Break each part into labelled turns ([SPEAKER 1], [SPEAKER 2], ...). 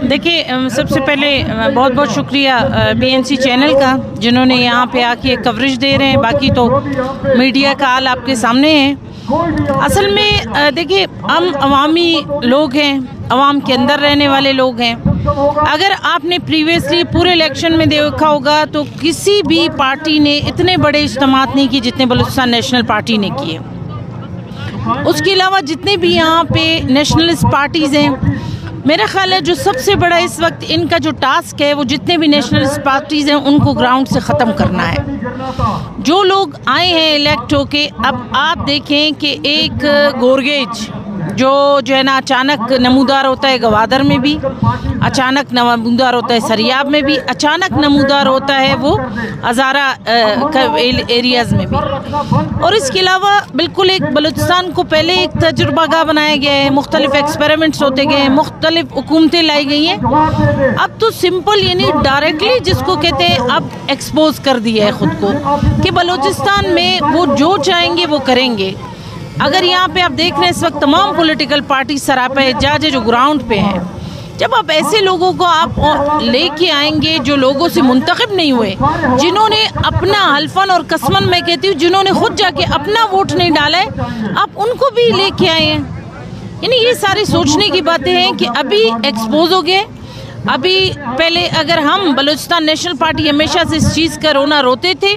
[SPEAKER 1] देखिए, सबसे पहले बहुत बहुत शुक्रिया BNC चैनल का, जिन्होंने यहाँ पे आके कवरेज दे रहे हैं। बाकी तो मीडिया का हाल आपके सामने है। असल में देखिए, हम अवामी लोग हैं, अवाम के अंदर रहने वाले लोग हैं। अगर आपने प्रीवियसली पूरे इलेक्शन में देखा होगा तो किसी भी पार्टी ने इतने बड़े इज्तिमात नहीं किए जितने बलूचिस्तान नेशनल पार्टी ने किए। उसके अलावा जितने भी यहाँ पे नेशनलिस्ट पार्टीज़ हैं, मेरा ख्याल है जो सबसे बड़ा इस वक्त इनका जो टास्क है वो जितने भी नेशनलिस्ट पार्टीज़ हैं उनको ग्राउंड से ख़त्म करना है। जो लोग आए हैं इलेक्ट होके, अब आप देखें कि एक गोरगेज जो है ना, अचानक नमूदार होता है गवादर में भी, अचानक नमूदार होता है सरियाब में भी, अचानक नमूदार होता है वो हज़ारा एरियाज़ में भी। और इसके अलावा बिल्कुल एक बलूचिस्तान को पहले एक तजुर्बागाह बनाया गया है, मुख्तलिफ एक्सपेरिमेंट्स होते गए हैं, मुख्तलिफ हुकूमतें लाई गई हैं। अब तो सिंपल यानी डायरेक्टली जिसको कहते हैं अब एक्सपोज कर दिया है ख़ुद को कि बलूचिस्तान में वो जो चाहेंगे वो करेंगे। अगर यहाँ पे आप देख रहे हैं इस वक्त तमाम पॉलिटिकल पार्टी सरापा एजाज है जो ग्राउंड पे हैं। जब आप ऐसे लोगों को आप लेके आएंगे जो लोगों से मुंतखब नहीं हुए, जिन्होंने अपना हल्फन और कसमन, मैं कहती हूँ जिन्होंने खुद जाके अपना वोट नहीं डाला है, आप उनको भी लेके आए हैं। यानी ये सारी सोचने की बातें हैं कि अभी एक्सपोज हो गए। अभी पहले अगर हम बलूचिस्तान नेशनल पार्टी हमेशा से इस चीज़ का रोना रोते थे,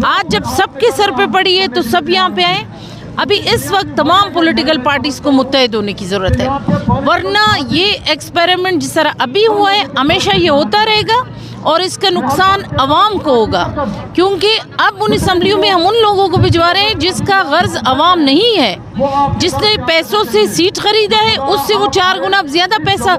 [SPEAKER 1] आज जब सबके सर पे पड़ी है तो सब यहाँ पे आए। अभी इस वक्त तमाम पॉलिटिकल पार्टीज़ को मुत्तहिद होने की ज़रूरत है, वरना ये एक्सपेरिमेंट जिस तरह अभी हुआ है हमेशा ये होता रहेगा और इसका नुकसान अवाम को होगा। क्योंकि अब उन असम्बलियों में हम उन लोगों को भिजवा रहे हैं जिसका गर्ज अवाम नहीं है, जिसने पैसों से सीट खरीदा है, उससे वो 4 गुना ज़्यादा पैसा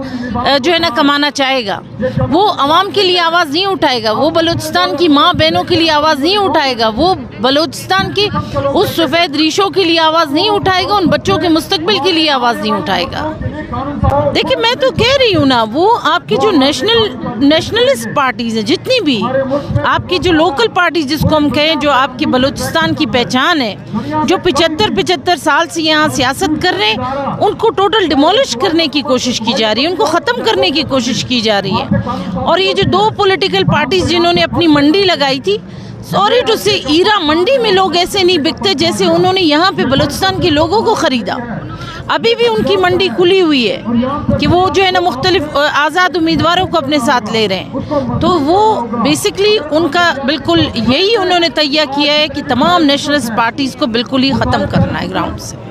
[SPEAKER 1] जो है ना कमाना चाहेगा। वो अवाम के लिए आवाज़ नहीं उठाएगा, वो बलूचिस्तान की माँ बहनों के लिए आवाज़ नहीं उठाएगा, वो बलूचिस्तान की उस सफ़ेद रीशों के लिए आवाज़ नहीं उठाएगा, उन बच्चों के मुस्तकबिल के लिए आवाज़ नहीं उठाएगा। देखिए, मैं तो कह रही हूँ ना, वो आपकी जो नेशनलिस्ट पार्टीज़ हैं, जितनी भी आपकी जो लोकल पार्टीज जिसको हम कहें, जो आपकी बलूचिस्तान की पहचान है, जो 75 साल से यहाँ सियासत कर रहे हैं, उनको टोटल डिमोलिश करने की कोशिश की जा रही है, उनको ख़त्म करने की कोशिश की जा रही है। और ये जो 2 पॉलिटिकल पार्टीज जिन्होंने अपनी मंडी लगाई थी, सॉरी टू से, ईरा मंडी में लोग ऐसे नहीं बिकते जैसे उन्होंने यहाँ पे बलूचिस्तान के लोगों को ख़रीदा। अभी भी उनकी मंडी खुली हुई है कि वो जो है ना मुख्तलिफ आज़ाद उम्मीदवारों को अपने साथ ले रहे हैं। तो वो बेसिकली उनका बिल्कुल यही उन्होंने तैयार किया है कि तमाम नेशनलिस्ट पार्टीज़ को बिल्कुल ही ख़त्म करना है ग्राउंड से।